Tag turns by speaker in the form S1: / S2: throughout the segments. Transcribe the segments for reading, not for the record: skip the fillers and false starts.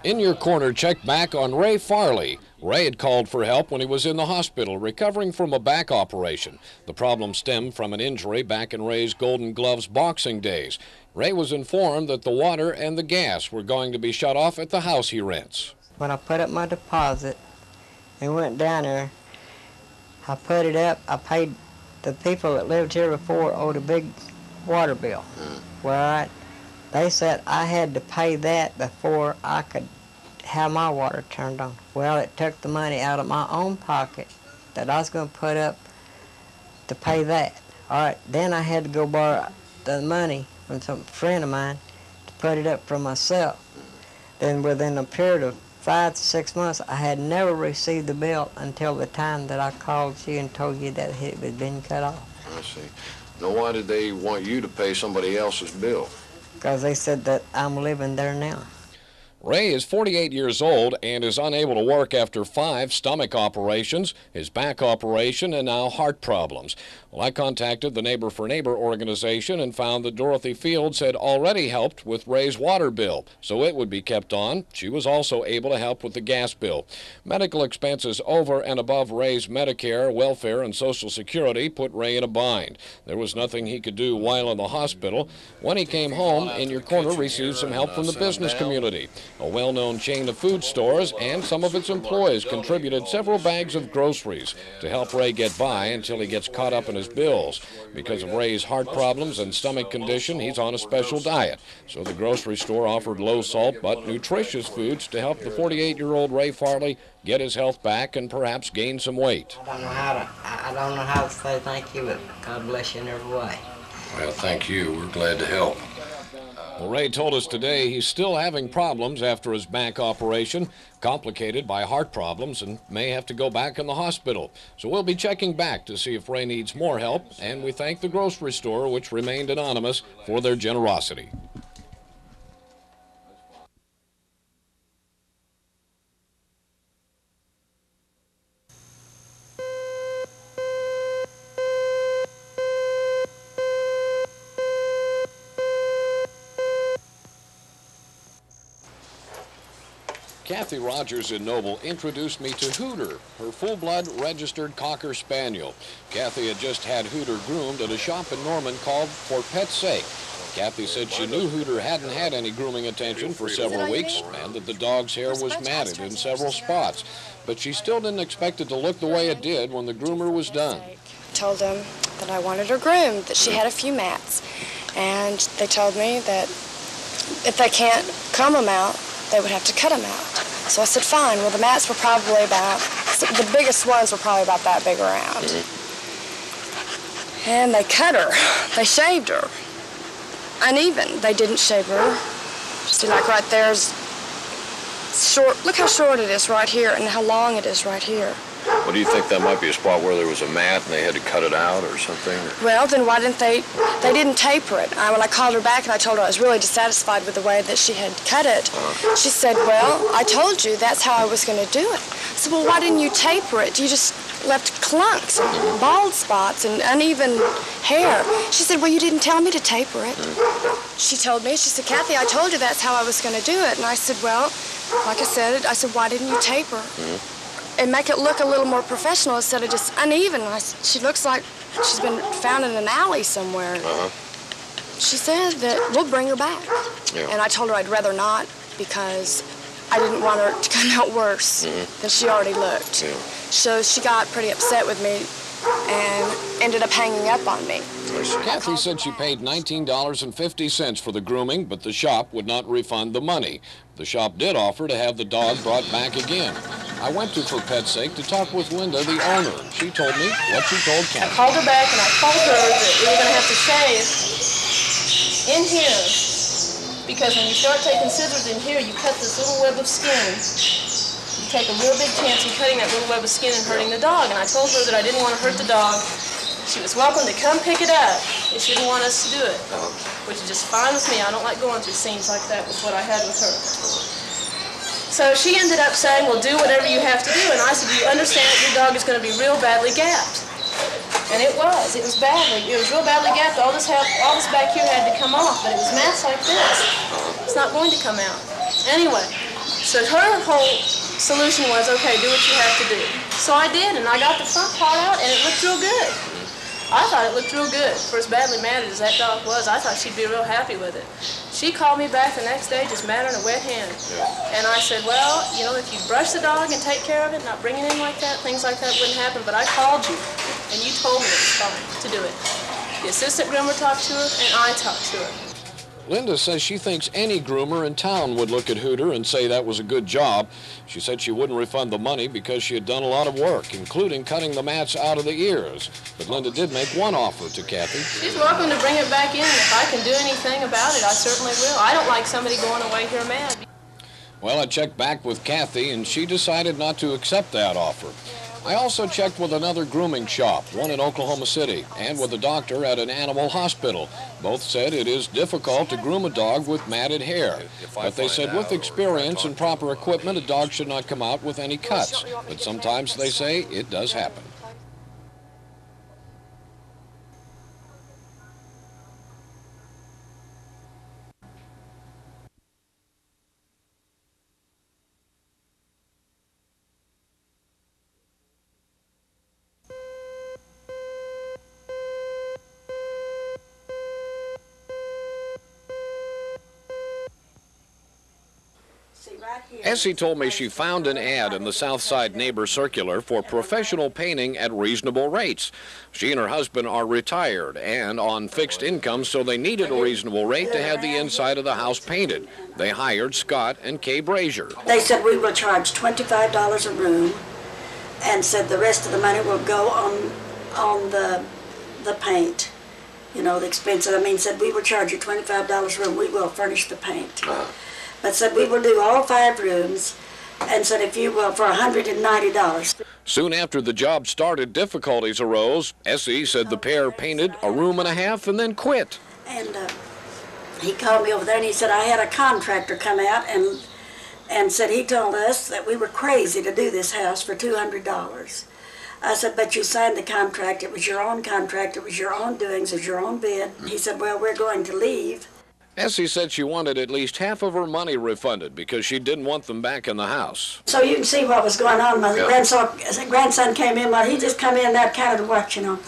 S1: In Your Corner, check back on Ray Farley. Ray had called for help when he was in the hospital recovering from a back operation. The problem stemmed from an injury back in Ray's Golden Gloves boxing days. Ray was informed that the water and the gas were going to be shut off at the house he rents.
S2: When I put up my deposit and went down there, I put it up. I paid the people that lived here before owed a big water bill. Well, they said I had to pay that before I could have my water turned on. Well, it took the money out of my own pocket that I was going to put up to pay that. All right, then I had to go borrow the money from some friend of mine to put it up for myself. Then within a period of 5 to 6 months, I had never received the bill until the time that I called you and told you that it had been cut off.
S3: I see. Now, why did they want you to pay somebody else's bill?
S2: Because they said that I'm living there now.
S1: Ray is 48 years old and is unable to work after 5 stomach operations, his back operation, and now heart problems. Well, I contacted the Neighbor for Neighbor organization and found that Dorothy Fields had already helped with Ray's water bill, so it would be kept on. She was also able to help with the gas bill. Medical expenses over and above Ray's Medicare, welfare, and Social Security put Ray in a bind. There was nothing he could do while in the hospital. When he came home, In Your Corner received some help from the business community. A well-known chain of food stores and some of its employees contributed several bags of groceries to help Ray get by until he gets caught up in his bills. Because of Ray's heart problems and stomach condition, he's on a special diet. So the grocery store offered low-salt but nutritious foods to help the 48-year-old Ray Farley get his health back and perhaps gain some weight.
S2: I don't know how to say thank you, but God bless you in every way.
S3: Well, thank you. We're glad to help.
S1: Well, Ray told us today he's still having problems after his back operation, complicated by heart problems, and may have to go back in the hospital. So we'll be checking back to see if Ray needs more help, and we thank the grocery store, which remained anonymous, for their generosity. Kathy Rogers in Noble introduced me to Hooter, her full-blood registered Cocker Spaniel. Kathy had just had Hooter groomed at a shop in Norman called For Pet's Sake. Kathy said she knew Hooter hadn't had any grooming attention for several weeks and that the dog's hair was matted in several spots. But she still didn't expect it to look the way it did when the groomer was done.
S4: Told them that I wanted her groomed, that she had a few mats. And they told me that if they can't comb them out, they would have to cut them out. So I said, fine. Well, the mats were probably about, the biggest ones were probably about that big around. And they cut her. They shaved her. Uneven. They didn't shave her. See, like right there's short. Look how short it is right here and how long it is right here.
S3: Well, do you think that might be a spot where there was a mat and they had to cut it out or something?
S4: Well, then why didn't they didn't taper it. When I called her back and I told her I was really dissatisfied with the way that she had cut it, she said, well, I told you that's how I was going to do it. I said, well, why didn't you taper it? You just left clunks and bald spots and uneven hair. She said, well, you didn't tell me to taper it. She told me, she said, Kathy, I told you that's how I was going to do it. And I said, well, like I said, why didn't you taper? And make it look a little more professional instead of just uneven. She looks like she's been found in an alley somewhere. She said that we'll bring her back. Yeah. And I told her I'd rather not because I didn't want her to come out worse than she already looked. Yeah. So she got pretty upset with me and ended up hanging up on me.
S1: Kathy said she paid $19.50 for the grooming, but the shop would not refund the money. The shop did offer to have the dog brought back again. I went to For Pet's Sake to talk with Linda, the owner. She told me what she told Kathy.
S5: I called her back and I told her that we were going to have to shave in here because when you start taking scissors in here, you cut this little web of skin. You take a real big chance in cutting that little web of skin and hurting the dog. And I told her that I didn't want to hurt the dog. She was welcome to come pick it up if she didn't want us to do it, which is just fine with me. I don't like going through scenes like that with what I had with her. So she ended up saying, well, do whatever you have to do. And I said, do you understand that your dog is going to be real badly gapped? And it was. It was badly. It was real badly gapped. All this back here had to come off, but it was mats like this. It's not going to come out. Anyway, so So her whole solution was, okay, do what you have to do. So I did, and I got the front part out, and it looked real good. I thought it looked real good. For as badly matted as that dog was, I thought she'd be real happy with it. She called me back the next day, just mad on a wet hen. And I said, well, you know, if you brush the dog and take care of it, not bring it in like that, things like that wouldn't happen. But I called you, and you told me it was fine to do it. The assistant groomer talked to her, and I talked to her.
S1: Linda says she thinks any groomer in town would look at Hooter and say that was a good job. She said she wouldn't refund the money because she had done a lot of work, including cutting the mats out of the ears. But Linda did make one offer to Kathy.
S5: She's welcome to bring it back in. If I can do anything about it, I certainly will. I don't like somebody going away here mad.
S1: Well, I checked back with Kathy, and she decided not to accept that offer. I also checked with another grooming shop, one in Oklahoma City, and with a doctor at an animal hospital. Both said it is difficult to groom a dog with matted hair. But they said with experience and proper equipment, a dog should not come out with any cuts. But sometimes they say it does happen. Essie told me she found an ad in the Southside Neighbor Circular for professional painting at reasonable rates. She and her husband are retired and on fixed incomes, so they needed a reasonable rate to have the inside of the house painted. They hired Scott and Kay Brazier.
S6: They said we will charge $25 a room and said the rest of the money will go on the paint. You know, the expenses. I mean, said we will charge you $25 a room, we will furnish the paint. But said we will do all 5 rooms, and said if you will, for $190.
S1: Soon after the job started, difficulties arose. Essie said the pair painted a room and a half and then quit.
S6: And he called me over there and he said I had a contractor come out and said he told us that we were crazy to do this house for $200. I said, but you signed the contract. It was your own contract. It was your own doings. It was your own bid. He said, well, we're going to leave.
S1: Essie said she wanted at least half of her money refunded because she didn't want them back in the house.
S6: So you can see what was going on. My grandson came in, well, he just come in that kind of watch, you know.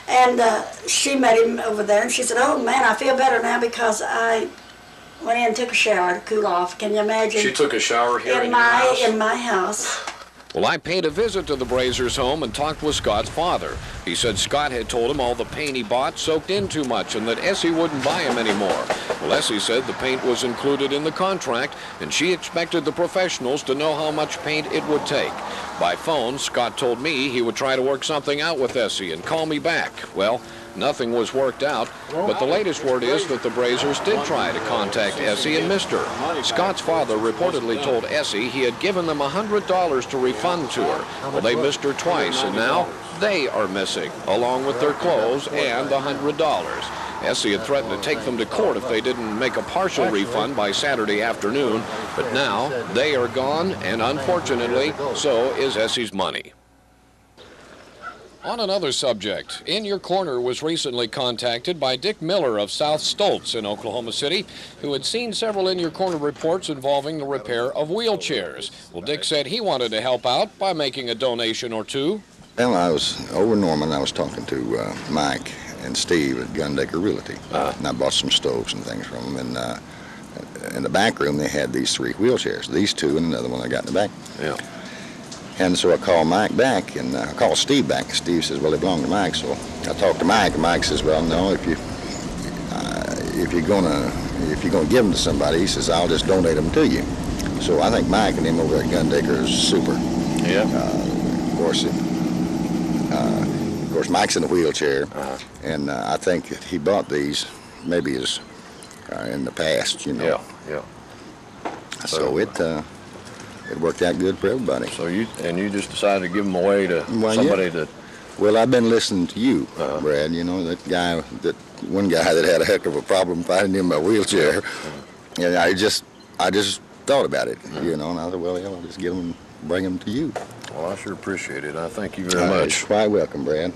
S6: And she met him over there, and she said, oh, man, I feel better now because I went in and took a shower to cool off. Can you imagine?
S3: She took a shower here
S6: in my house.
S1: Well, I paid a visit to the Brazers' home and talked with Scott's father. He said Scott had told him all the paint he bought soaked in too much and that Essie wouldn't buy him anymore. Well, Essie said the paint was included in the contract and she expected the professionals to know how much paint it would take. By phone, Scott told me he would try to work something out with Essie and call me back. Well, nothing was worked out, but the latest word is that the Brazers did try to contact Essie and missed her. Scott's father reportedly told Essie he had given them $100 to refund to her. Well, they missed her twice, and now they are missing, along with their clothes and the $100. Essie had threatened to take them to court if they didn't make a partial refund by Saturday afternoon, but now they are gone, and unfortunately, so is Essie's money. On another subject, In Your Corner was recently contacted by Dick Miller of South Stoltz in Oklahoma City, who had seen several In Your Corner reports involving the repair of wheelchairs. Well, Dick said he wanted to help out by making a donation or two.
S7: Well, I was over in Norman. I was talking to Mike and Steve at Gundecker Realty, and I bought some stoves and things from them. And in the back room, they had these 3 wheelchairs, these 2 and another one I got in the back.
S3: Yeah.
S7: And so I called Mike back, and I called Steve back. Steve says, well, they belong to Mike. So I talked to Mike, and Mike says, well, no, if you're gonna give them to somebody, he says, I'll just donate them to you. So I think Mike and him over at Gundecker is super.
S3: Yeah.
S7: Of course, Mike's in a wheelchair, and I think that he bought these maybe as in the past, you know.
S3: Yeah.
S7: So it worked out good for everybody.
S3: So you just decided to give them away to somebody that.
S7: Well, I've been listening to you, Brad. You know that one guy that had a heck of a problem finding him a wheelchair, and I just thought about it, you know, and I thought, well, I'll just get them and bring them to you.
S3: Well, I sure appreciate it. I thank you very much.
S7: You're quite welcome, Brad.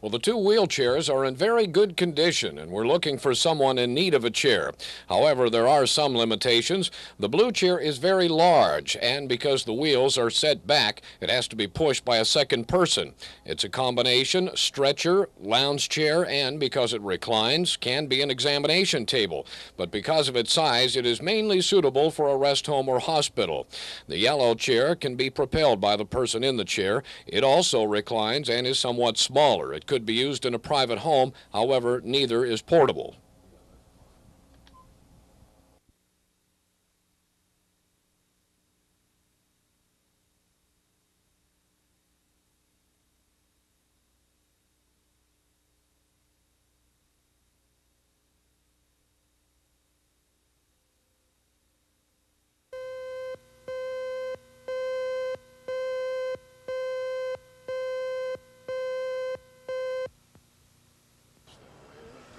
S1: Well, the two wheelchairs are in very good condition, and we're looking for someone in need of a chair. However, there are some limitations. The blue chair is very large, and because the wheels are set back, it has to be pushed by a second person. It's a combination stretcher, lounge chair, and because it reclines, can be an examination table. But because of its size, it is mainly suitable for a rest home or hospital. The yellow chair can be propelled by the person in the chair. It also reclines and is somewhat smaller. It could be used in a private home, however, neither is portable.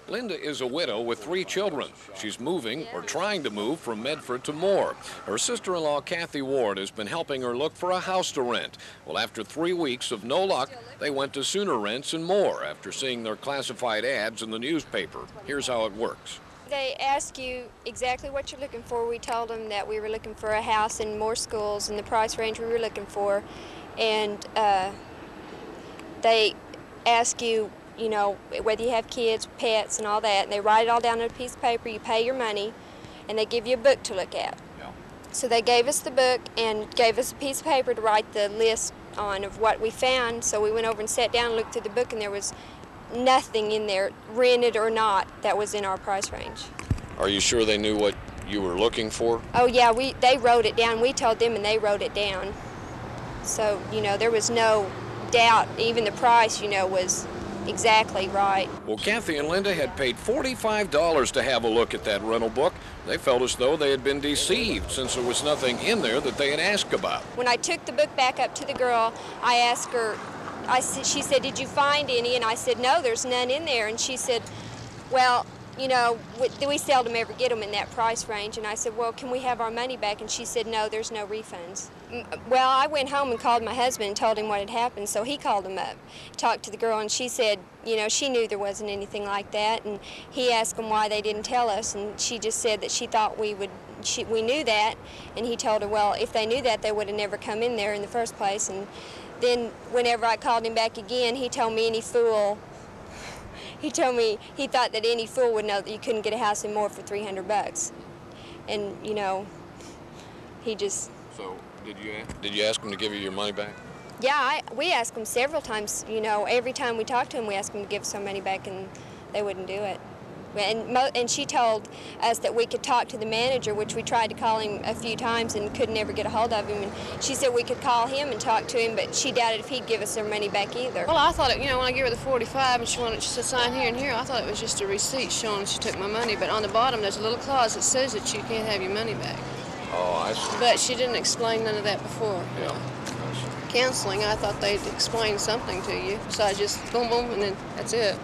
S1: Linda is a widow with 3 children. She's moving, or trying to move, from Medford to Moore. Her sister-in-law, Kathy Ward, has been helping her look for a house to rent. Well, after 3 weeks of no luck, they went to Sooner Rents in Moore after seeing their classified ads in the newspaper. Here's how it works.
S8: They ask you exactly what you're looking for. We told them that we were looking for a house in Moore Schools and the price range we were looking for. And they ask you, you know, whether you have kids, pets, and all that, and they write it all down on a piece of paper, you pay your money, and they give you a book to look at. Yeah. So they gave us the book and gave us a piece of paper to write the list on of what we found, so we went over and sat down and looked through the book, and there was nothing in there, rented or not, that was in our price range.
S1: Are you sure they knew what you were looking for?
S8: Oh yeah, they wrote it down. We told them and they wrote it down. So, you know, there was no doubt, even the price, you know, was exactly right.
S1: Well, Kathy and Linda had paid $45 to have a look at that rental book. They felt as though they had been deceived since there was nothing in there that they had asked about.
S8: When I took the book back up to the girl, I asked her, she said, "Did you find any?" And I said, "No, there's none in there." And she said, "Well, you know, we seldom ever get them in that price range." And I said, "Well, can we have our money back?" And she said, "No, there's no refunds." Well, I went home and called my husband and told him what had happened, so he called him up, talked to the girl, and she said, you know, she knew there wasn't anything like that, and he asked them why they didn't tell us, and she just said that she thought we knew that, and he told her, well, if they knew that, they would have never come in there in the first place. And then whenever I called him back again, he told me any fool, he told me he thought that any fool would know that you couldn't get a house in Moore for $300. And, you know, he just...
S1: So, did you ask him to give you your money back?
S8: Yeah, we asked him several times. You know, every time we talked to him, we asked him to give some money back, and they wouldn't do it. And she told us that we could talk to the manager, which we tried to call him a few times and could never get a hold of him. And she said we could call him and talk to him, but she doubted if he'd give us our money back either.
S5: Well, I thought, you know, when I gave her the 45 and she said sign here and here, I thought it was just a receipt showing she took my money. But on the bottom, there's a little clause that says that you can't have your money back.
S1: Oh, I see.
S5: But she didn't explain none of that before.
S1: Yeah.
S5: Counseling, I thought they'd explain something to you. So I just boom, boom, and then that's it.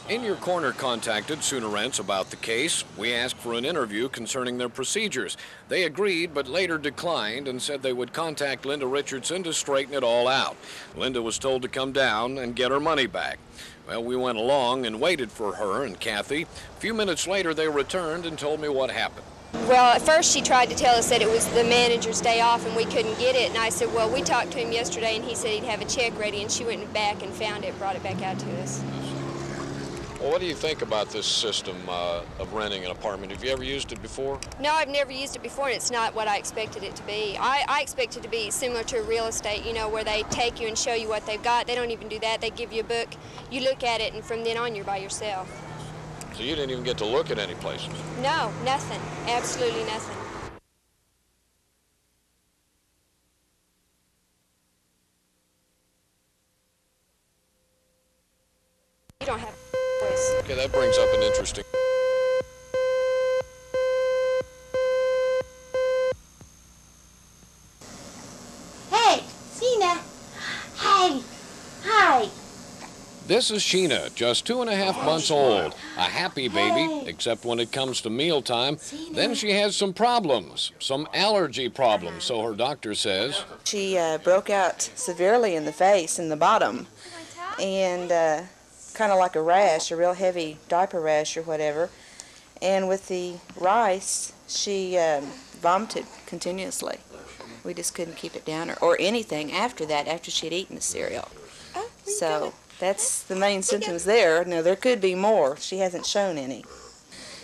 S1: In Your Corner contacted Sooner Rents about the case. We asked for an interview concerning their procedures. They agreed, but later declined and said they would contact Linda Richardson to straighten it all out. Linda was told to come down and get her money back. Well, we went along and waited for her and Kathy. A few minutes later, they returned and told me what happened.
S8: Well, at first she tried to tell us that it was the manager's day off and we couldn't get it. And I said, well, we talked to him yesterday and he said he'd have a check ready. And she went back and found it, brought it back out to us.
S1: Well, what do you think about this system of renting an apartment? Have you ever used it before?
S8: No, I've never used it before, and it's not what I expected it to be. I expect it to be similar to real estate, you know, where they take you and show you what they've got. They don't even do that. They give you a book, you look at it, and from then on you're by yourself.
S1: So you didn't even get to look at any places?
S8: No, nothing. Absolutely nothing. You don't have a voice.
S1: Okay, that brings up an interesting...
S9: Hey, Sheena. Hey. Hi.
S1: This is Sheena, just 2.5 months old. A happy baby, except when it comes to mealtime. Then she has some problems, some allergy problems, so her doctor says.
S10: She broke out severely in the face, in the bottom, and kind of like a rash, a real heavy diaper rash or whatever. And with the rice, she vomited continuously. We just couldn't keep it down or anything after that, after she'd eaten the cereal. So that's the main symptoms there. Now, there could be more. She hasn't shown any.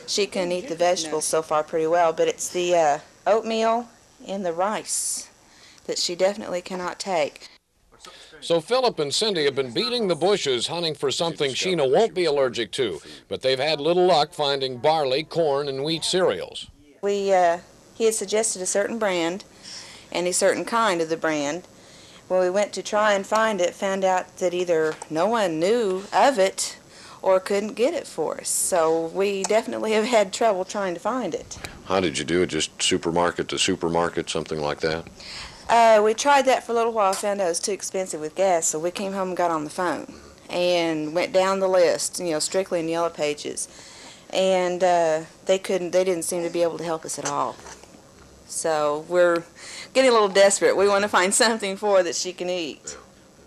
S10: She can eat the vegetables so far pretty well, but it's the oatmeal and the rice that she definitely cannot take.
S1: So Philip and Cindy have been beating the bushes hunting for something Sheena won't be allergic to, but they've had little luck finding barley, corn, and wheat cereals.
S10: He had suggested a certain brand and a certain kind of the brand. When we went to try and find it, found out that either no one knew of it or couldn't get it for us. So we definitely have had trouble trying to find it.
S3: How did you do it? Just supermarket to supermarket, something like that?
S10: We tried that for a little while, found out it was too expensive with gas, so we came home and got on the phone and went down the list, strictly in Yellow Pages. And they didn't seem to be able to help us at all. So we're getting a little desperate. We want to find something for her that she can eat.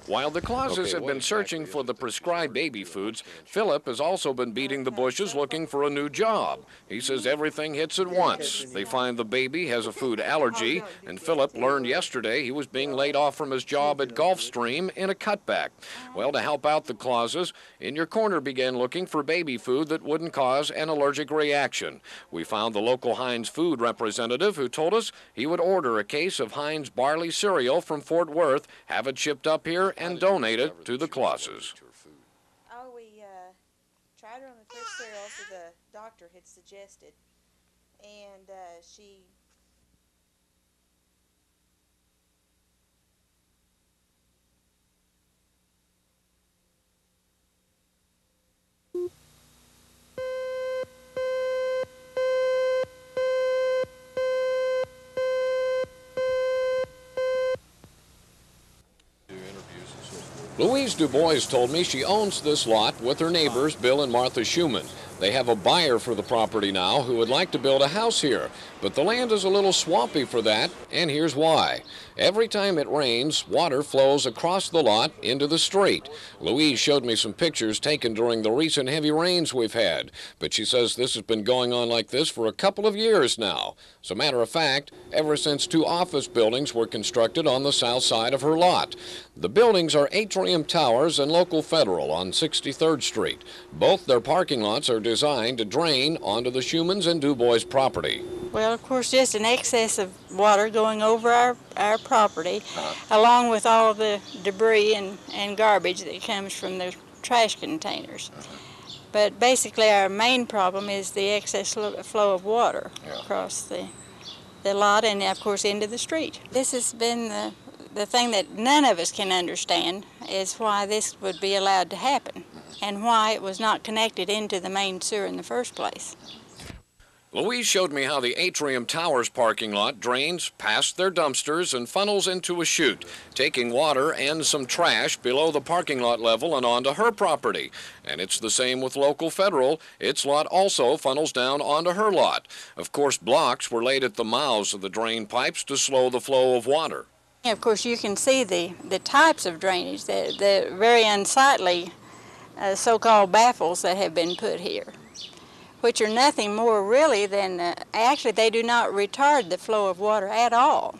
S1: While the Clauses have been searching for the prescribed baby foods, Philip has also been beating the bushes looking for a new job. He says everything hits at once. They find the baby has a food allergy, and Philip learned yesterday he was being laid off from his job at Gulfstream in a cutback. Well, to help out the Clauses, In Your Corner began looking for baby food that wouldn't cause an allergic reaction. We found the local Heinz food representative who told us he would order a case of Heinz barley cereal from Fort Worth, have it shipped up here, and donate it to the Clauses.
S10: Oh, we tried her on the first cereal that the doctor had suggested, and she...
S1: Louise Dubois told me she owns this lot with her neighbors, Bill and Martha Schumann. They have a buyer for the property now who would like to build a house here, but the land is a little swampy for that, and here's why. Every time it rains, water flows across the lot into the street. Louise showed me some pictures taken during the recent heavy rains we've had, but she says this has been going on like this for a couple of years now. As a matter of fact, ever since 2 office buildings were constructed on the south side of her lot. The buildings are Atrium Towers and Local Federal on 63rd Street. Both their parking lots are designed to drain onto the Schumann's and Dubois property.
S11: Well, of course, just an excess of water going over our property, along with all of the debris and garbage that comes from the trash containers. But basically, our main problem is the excess flow of water across the lot and, of course, into the street. This has been the thing that none of us can understand, is why this would be allowed to happen and why it was not connected into the main sewer in the first place.
S1: Louise showed me how the Atrium Towers parking lot drains past their dumpsters and funnels into a chute, taking water and some trash below the parking lot level and onto her property. And it's the same with Local Federal. Its lot also funnels down onto her lot. Of course, blocks were laid at the mouths of the drain pipes to slow the flow of water.
S11: Of course, you can see the types of drainage, the very unsightly so-called baffles that have been put here, which are nothing more really than, actually they do not retard the flow of water at all.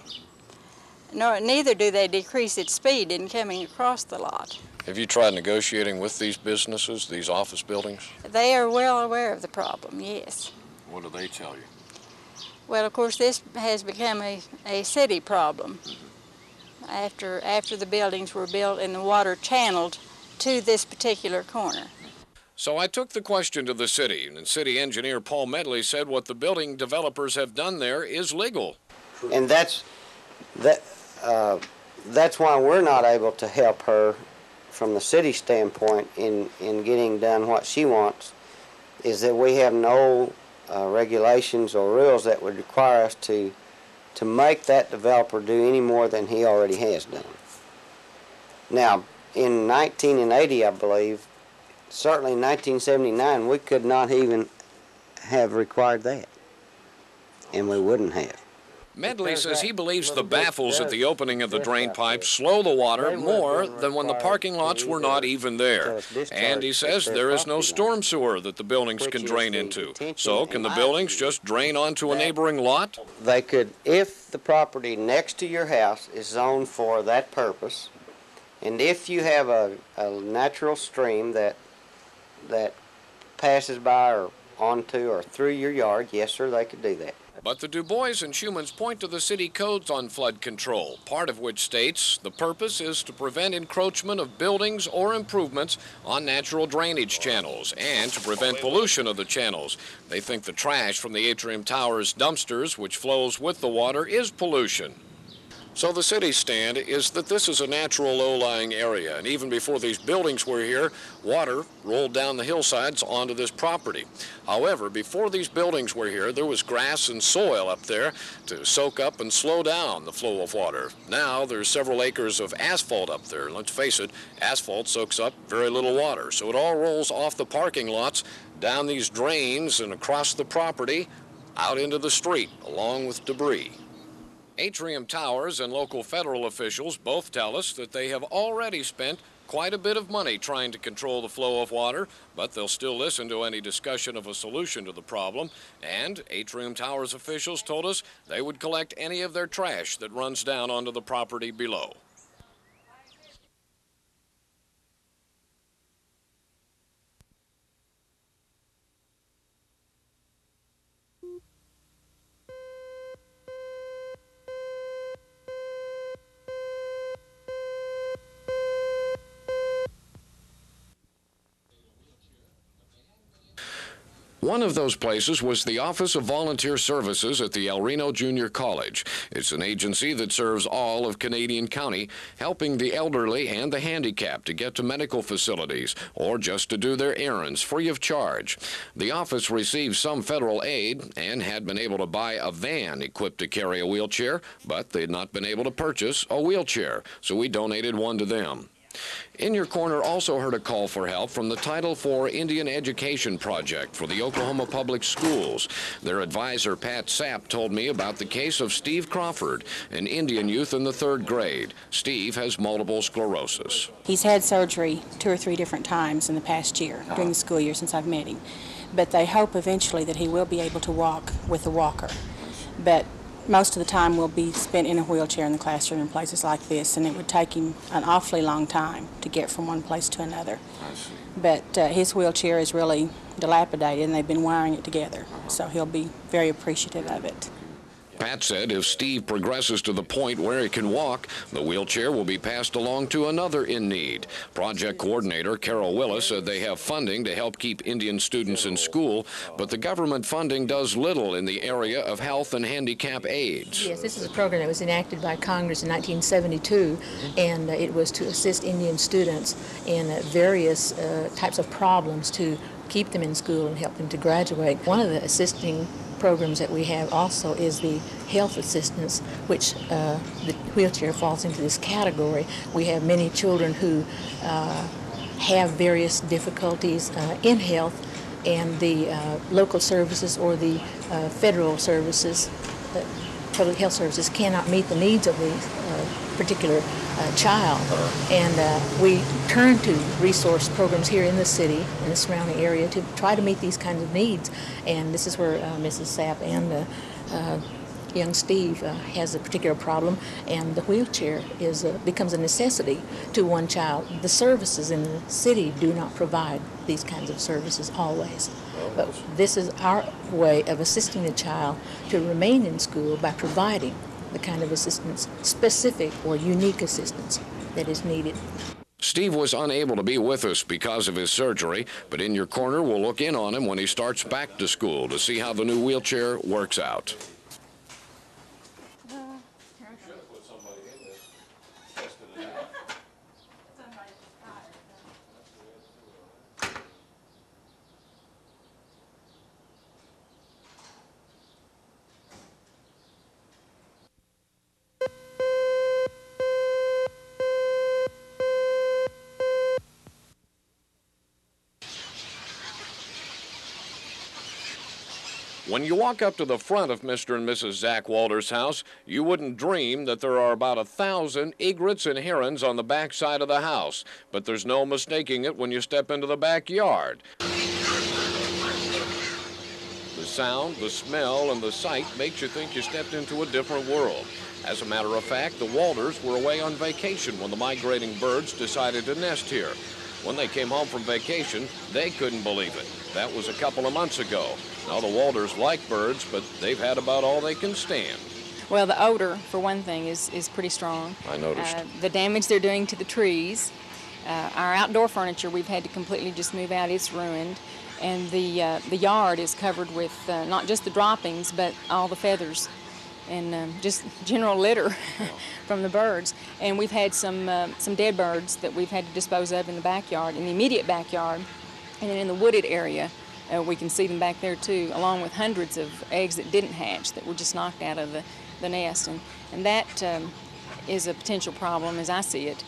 S11: Neither do they decrease its speed in coming across the lot.
S3: Have you tried negotiating with these businesses, these office buildings?
S11: They are well aware of the problem, yes.
S3: What do they tell you?
S11: Well, of course, this has become a city problem. After the buildings were built and the water channeled to this particular corner.
S1: So I took the question to the city, and city engineer Paul Medley said what the building developers have done there is legal.
S12: And that's why we're not able to help her from the city standpoint in getting done what she wants, is that we have no regulations or rules that would require us to make that developer do any more than he already has done. Now, in 1980, I believe, certainly in 1979, we could not even have required that, and we wouldn't have.
S1: Medley
S12: Because
S1: says
S12: that
S1: he believes the
S12: little ditch
S1: baffles at
S12: does
S1: the opening of the
S12: exist
S1: drain
S12: out
S1: pipe
S12: there.
S1: slow the water
S12: They would have
S1: more
S12: been
S1: than when the
S12: required
S1: parking
S12: to
S1: lots were not
S12: either
S1: even there.
S12: self-discharge
S1: And he
S12: at
S1: says
S12: their
S1: there is no
S12: property
S1: storm
S12: line,
S1: sewer that the buildings
S12: which
S1: can
S12: is
S1: drain
S12: the
S1: into.
S12: detention,
S1: So can
S12: in
S1: the
S12: my
S1: buildings
S12: view,
S1: just drain onto a
S12: that
S1: neighboring lot?
S12: They could, if the property next to your house is zoned for that purpose, and if you have a natural stream that passes by or onto or through your yard, yes, sir, they could do that.
S1: But the Dubois and Schumans point to the city codes on flood control, part of which states the purpose is to prevent encroachment of buildings or improvements on natural drainage channels and to prevent pollution of the channels. They think the trash from the Atrium Tower's dumpsters, which flows with the water, is pollution. So the city's stand is that this is a natural low-lying area, and even before these buildings were here, water rolled down the hillsides onto this property. However, before these buildings were here, there was grass and soil up there to soak up and slow down the flow of water. Now there's several acres of asphalt up there. Let's face it, asphalt soaks up very little water, so it all rolls off the parking lots, down these drains and across the property, out into the street, along with debris. Atrium Towers and local federal officials both tell us that they have already spent quite a bit of money trying to control the flow of water, but they'll still listen to any discussion of a solution to the problem. And Atrium Towers officials told us they would collect any of their trash that runs down onto the property below. One of those places was the Office of Volunteer Services at the El Reno Junior College. It's an agency that serves all of Canadian County, helping the elderly and the handicapped to get to medical facilities or just to do their errands free of charge. The office received some federal aid and had been able to buy a van equipped to carry a wheelchair, but they had not been able to purchase a wheelchair, so we donated one to them. In Your Corner also heard a call for help from the Title IV Indian Education Project for the Oklahoma Public Schools. Their advisor, Pat Sapp, told me about the case of Steve Crawford, an Indian youth in the 3rd grade. Steve has multiple sclerosis.
S13: He's had surgery 2 or 3 different times in the past year, during the school year since I've met him. But they hope eventually that he will be able to walk with a walker. But most of the time will be spent in a wheelchair in the classroom in places like this, and it would take him an awfully long time to get from one place to another. But his wheelchair is really dilapidated, and they've been wiring it together, so he'll be very appreciative of it.
S1: Pat said if Steve progresses to the point where he can walk, the wheelchair will be passed along to another in need. Project coordinator Carol Willis said they have funding to help keep Indian students in school, but the government funding does little in the area of health and handicap aids.
S14: Yes, this is a program that was enacted by Congress in 1972, and it was to assist Indian students in various types of problems to keep them in school and help them to graduate. One of the assisting programs that we have also is the health assistance, which the wheelchair falls into this category. We have many children who have various difficulties in health, and the local services or the federal services, public health services, cannot meet the needs of the particular child. And we turn to resource programs here in the city and the surrounding area to try to meet these kinds of needs. And this is where Mrs. Sapp and young Steve has a particular problem, and the wheelchair becomes a necessity to one child. The services in the city do not provide these kinds of services always. But this is our way of assisting the child to remain in school by providing the kind of assistance, specific or unique assistance, that is needed.
S1: Steve was unable to be with us because of his surgery, but In Your Corner will look in on him when he starts back to school to see how the new wheelchair works out. When you walk up to the front of Mr. and Mrs. Zach Walter's house, you wouldn't dream that there are about 1,000 egrets and herons on the back side of the house, but there's no mistaking it when you step into the backyard. The sound, the smell, and the sight makes you think you stepped into a different world. As a matter of fact, the Walters were away on vacation when the migrating birds decided to nest here. When they came home from vacation, they couldn't believe it. That was a couple of months ago. Now the Walters like birds, but they've had about all they can stand.
S13: Well, the odor, for one thing, is pretty strong.
S1: I noticed.
S13: The damage they're doing to the trees. Our outdoor furniture, we've had to completely just move out. It's ruined. And the yard is covered with not just the droppings, but all the feathers and just general litter from the birds. And we've had some dead birds that we've had to dispose of in the backyard, in the immediate backyard. And then in the wooded area, we can see them back there too, along with hundreds of eggs that didn't hatch, that were just knocked out of the nest. And that is a potential problem as I see it.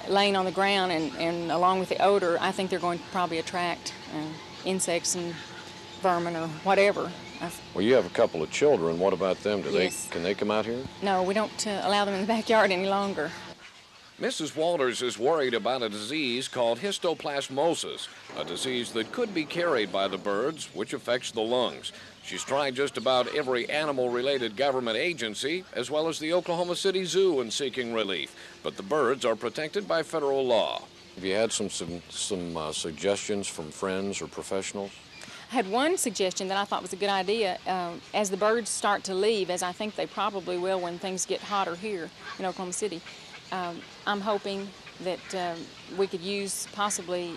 S13: Laying on the ground and along with the odor, I think they're going to probably attract insects and vermin or whatever.
S1: Well, you have a couple of children. What about them? Can they come out here?
S13: No, we don't allow them in the backyard any longer.
S1: Mrs. Walters is worried about a disease called histoplasmosis, a disease that could be carried by the birds, which affects the lungs. She's tried just about every animal-related government agency, as well as the Oklahoma City Zoo, in seeking relief. But the birds are protected by federal law. Have you had some suggestions from friends or professionals?
S13: I had one suggestion that I thought was a good idea. As the birds start to leave, as I think they probably will when things get hotter here in Oklahoma City, I'm hoping that we could use possibly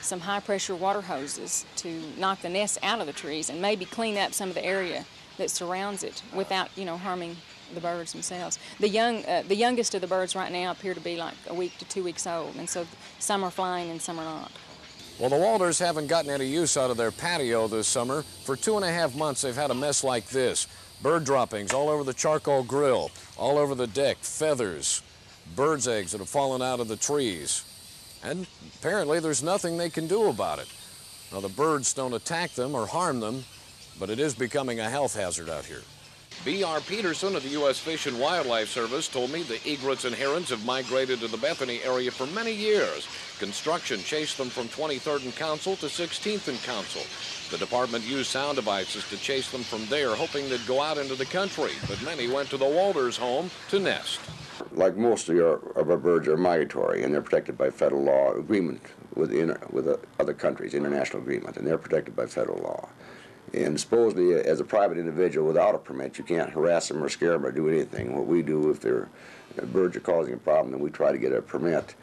S13: some high-pressure water hoses to knock the nests out of the trees and maybe clean up some of the area that surrounds it without, harming the birds themselves. The youngest of the birds right now appear to be like a week to 2 weeks old, and so some are flying and some are not.
S1: Well, the Walters haven't gotten any use out of their patio this summer. For 2.5 months, they've had a mess like this. Bird droppings all over the charcoal grill, all over the deck, feathers, birds' eggs that have fallen out of the trees. And apparently there's nothing they can do about it. Now, the birds don't attack them or harm them, but it is becoming a health hazard out here. B.R. Peterson of the U.S. Fish and Wildlife Service told me the egrets and herons have migrated to the Bethany area for many years. Construction chased them from 23rd and Council to 16th and Council. The department used sound devices to chase them from there, hoping they'd go out into the country, but many went to the Walters' home to nest.
S15: Like most of our birds are migratory, and they're protected by federal law agreement with other countries, international agreement, and they're protected by federal law. And supposedly, as a private individual without a permit, you can't harass them or scare them or do anything. What we do, if birds are causing a problem, then we try to get a permit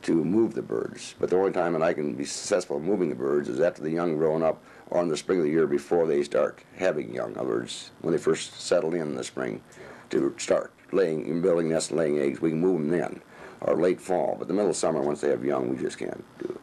S15: to move the birds. But the only time that I can be successful in moving the birds is after the young grown up or in the spring of the year before they start having young birds, when they first settle in the spring to start laying and building nests and laying eggs. We can move them then, or late fall. But the middle of summer, once they have young, we just can't do it.